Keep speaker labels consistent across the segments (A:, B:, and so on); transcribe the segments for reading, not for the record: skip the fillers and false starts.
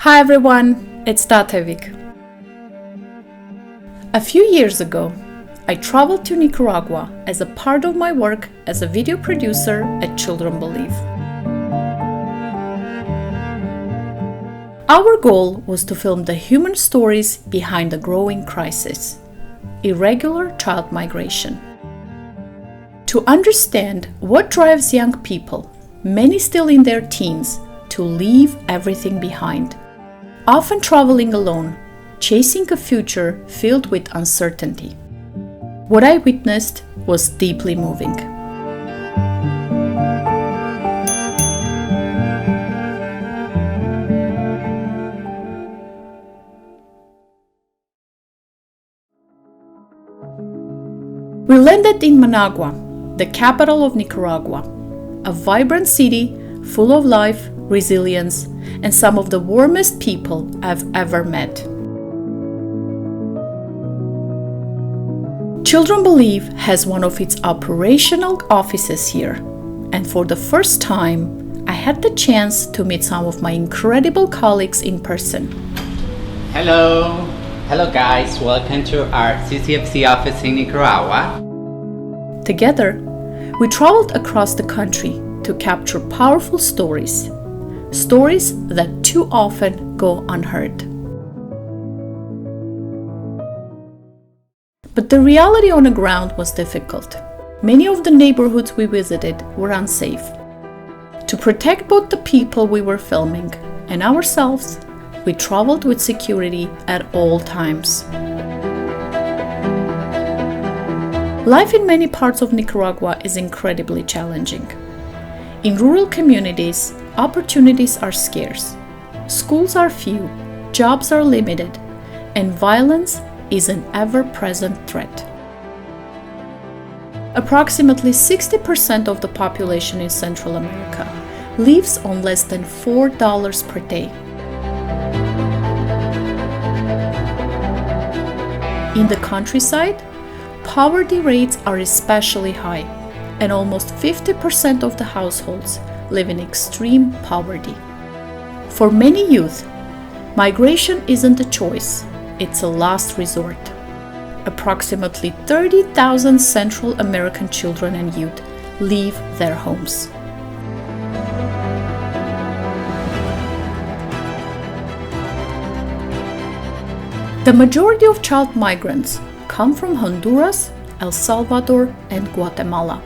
A: Hi everyone, it's Tatevik. A few years ago, I traveled to Nicaragua as a part of my work as a video producer at Children Believe. Our goal was to film the human stories behind the growing crisis, irregular child migration. To understand what drives young people, many still in their teens, to leave everything behind, often traveling alone, chasing a future filled with uncertainty. What I witnessed was deeply moving. We landed in Managua, the capital of Nicaragua, a vibrant city full of life, resilience, and some of the warmest people I've ever met. Children Believe has one of its operational offices here, and for the first time, I had the chance to meet some of my incredible colleagues in person.
B: Hello guys, welcome to our CCFC office in Nicaragua.
A: Together, we traveled across the country to capture powerful stories that too often go unheard. But the reality on the ground was difficult. Many of the neighborhoods we visited were unsafe. To protect both the people we were filming and ourselves, we traveled with security at all times. Life in many parts of Nicaragua is incredibly challenging. In rural communities, opportunities are scarce, schools are few, jobs are limited, and violence is an ever-present threat. Approximately 60% of the population in Central America lives on less than $4 per day. In the countryside, poverty rates are especially high, and almost 50% of the households live in extreme poverty. For many youth, migration isn't a choice, it's a last resort. Approximately 30,000 Central American children and youth leave their homes. The majority of child migrants come from Honduras, El Salvador, and Guatemala,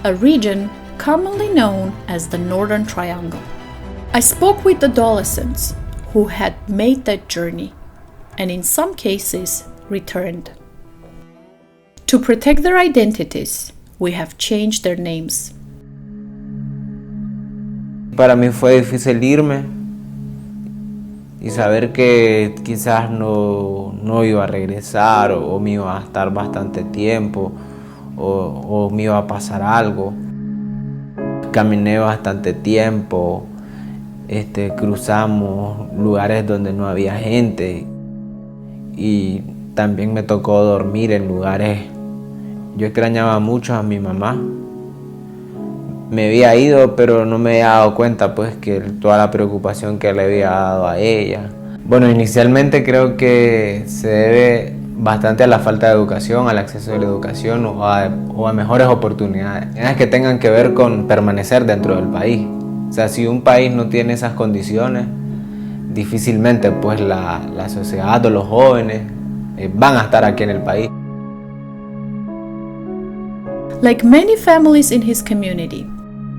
A: a region commonly known as the Northern Triangle. I spoke with adolescents who had made that journey and in some cases returned. To protect their identities, we have changed their names.
C: Para mí fue difícil irme y saber que quizás no iba a regresar o me iba a estar bastante tiempo o me iba a pasar algo. Caminé bastante tiempo, cruzamos lugares donde no había gente y también me tocó dormir en lugares. Yo extrañaba mucho a mi mamá. Me había ido, pero no me había dado cuenta pues que toda la preocupación que le había dado a ella. Bueno, inicialmente creo que se debe bastante a la falta de educación, al acceso a la educación o a mejores oportunidades que tengan que ver con permanecer dentro del país. O sea, si un país no tiene esas condiciones, difícilmente pues la sociedad o los jóvenes van a estar aquí en el país.
A: Like many families in his community,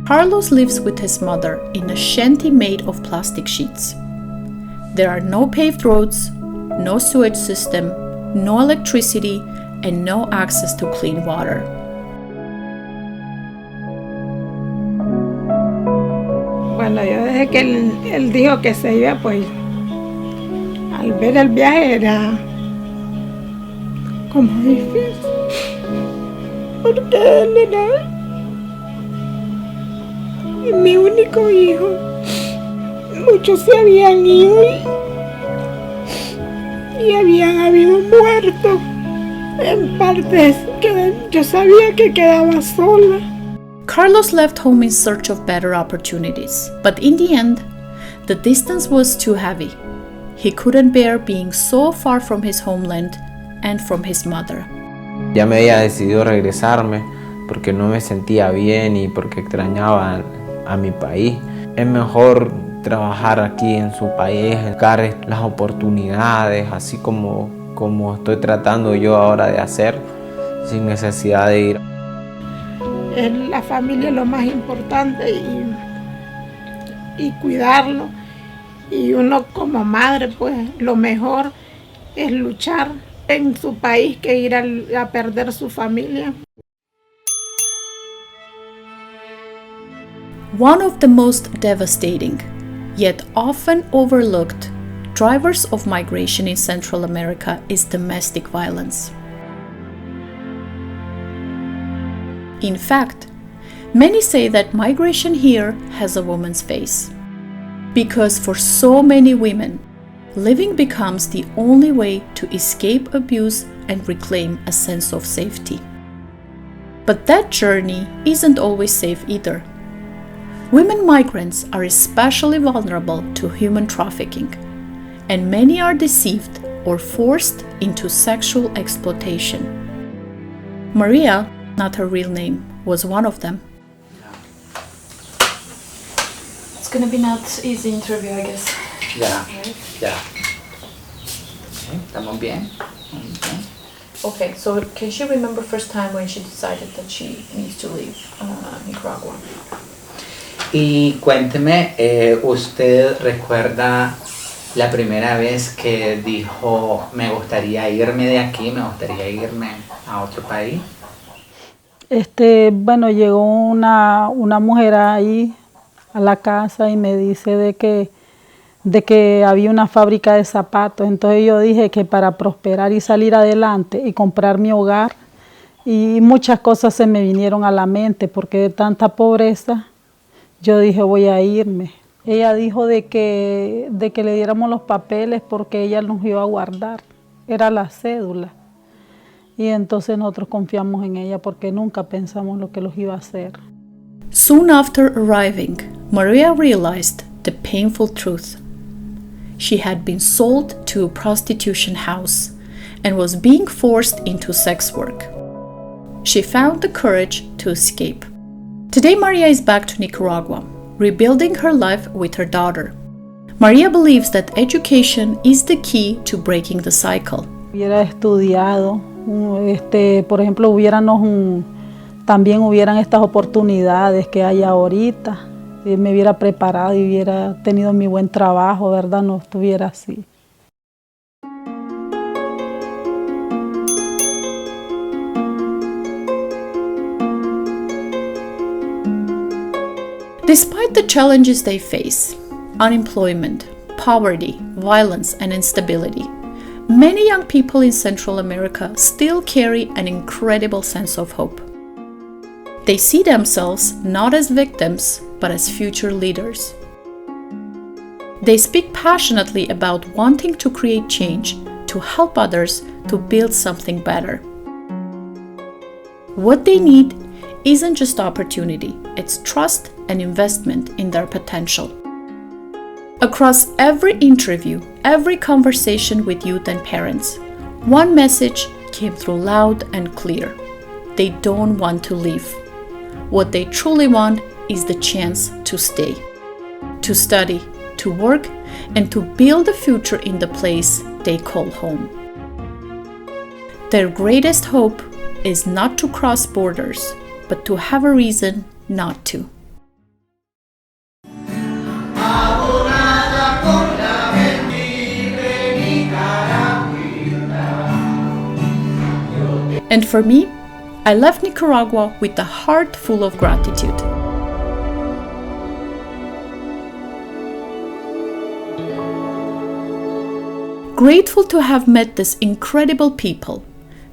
A: Carlos lives with his mother in a shanty made of plastic sheets. There are no paved roads, no sewage system, no electricity, and no access to clean water.
D: Bueno, yo desde que él dijo que se iba, pues al ver el viaje era como difícil, porque él era mi único hijo. Muchos se habían ido y habían habido muertos en partes que yo sabía que quedaba sola.
A: Carlos left home in search of better opportunities, but in the end, The distance was too heavy. He couldn't bear being so far from his homeland and from his mother.
C: Ya me había decidido regresarme porque no me sentía bien y porque extrañaba a mi país. Es mejor trabajar aquí en su país, buscar las oportunidades, así como estoy tratando yo ahora de hacer, sin necesidad de ir.
D: La familia es lo más importante y cuidarlo. Y uno como madre, pues lo mejor es luchar en su país que ir a perder su familia.
A: One of the most devastating, yet often overlooked, drivers of migration in Central America is domestic violence. In fact, many say that migration here has a woman's face. Because for so many women, living becomes the only way to escape abuse and reclaim a sense of safety. But that journey isn't always safe either. Women migrants are especially vulnerable to human trafficking, and many are deceived or forced into sexual exploitation. Maria, not her real name, was one of them. It's gonna be not easy interview, I guess.
B: Ya. ¿Estamos bien?
A: Okay, so can she remember first time when she decided that she needs to leave Nicaragua?
B: Y cuénteme, ¿usted recuerda la primera vez que dijo, me gustaría irme de aquí, me gustaría irme a otro país?
E: Bueno, llegó una mujer ahí a la casa y me dice de que había una fábrica de zapatos. Entonces yo dije que para prosperar y salir adelante y comprar mi hogar, y muchas cosas se me vinieron a la mente porque de tanta pobreza yo dije voy a irme. Ella dijo de que le diéramos los papeles porque ella nos iba a guardar, era la cédula. Y entonces nosotros confiamos en ella porque nunca pensamos lo que los iba a hacer.
A: Soon after arriving, Maria realized the painful truth. She had been sold to a prostitution house and was being forced into sex work. She found the courage to escape. Today, Maria is back to Nicaragua, rebuilding her life with her daughter. Maria believes that education is the key to breaking the cycle.
E: Hubiera estudiado, por ejemplo, también hubieran estas oportunidades que hay ahorita. Si me hubiera preparado y hubiera tenido mi buen trabajo, ¿verdad? No estuviera así.
A: Despite the challenges they face, unemployment, poverty, violence, and instability, many young people in Central America still carry an incredible sense of hope. They see themselves not as victims, but as future leaders. They speak passionately about wanting to create change, to help others, to build something better. What they need isn't just opportunity, it's trust and investment in their potential. Across every interview, every conversation with youth and parents, one message came through loud and clear. They don't want to leave. What they truly want is the chance to stay, to study, to work, and to build a future in the place they call home. Their greatest hope is not to cross borders, but to have a reason not to. And for me, I left Nicaragua with a heart full of gratitude. Grateful to have met these incredible people,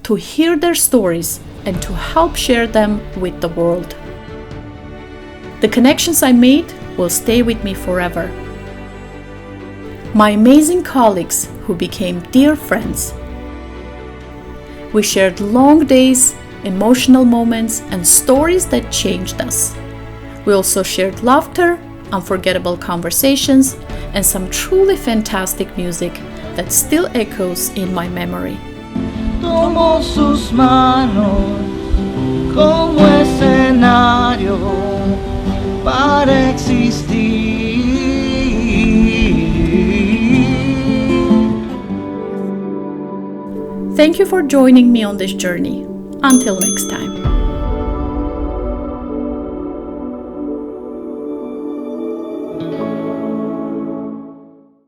A: to hear their stories, and to help share them with the world. The connections I made will stay with me forever. My amazing colleagues who became dear friends. We shared long days, emotional moments, and stories that changed us. We also shared laughter, unforgettable conversations, and some truly fantastic music that still echoes in my memory.
F: Tomo sus manos como escenario para existir.
A: Thank you for joining me on this journey. Until next time.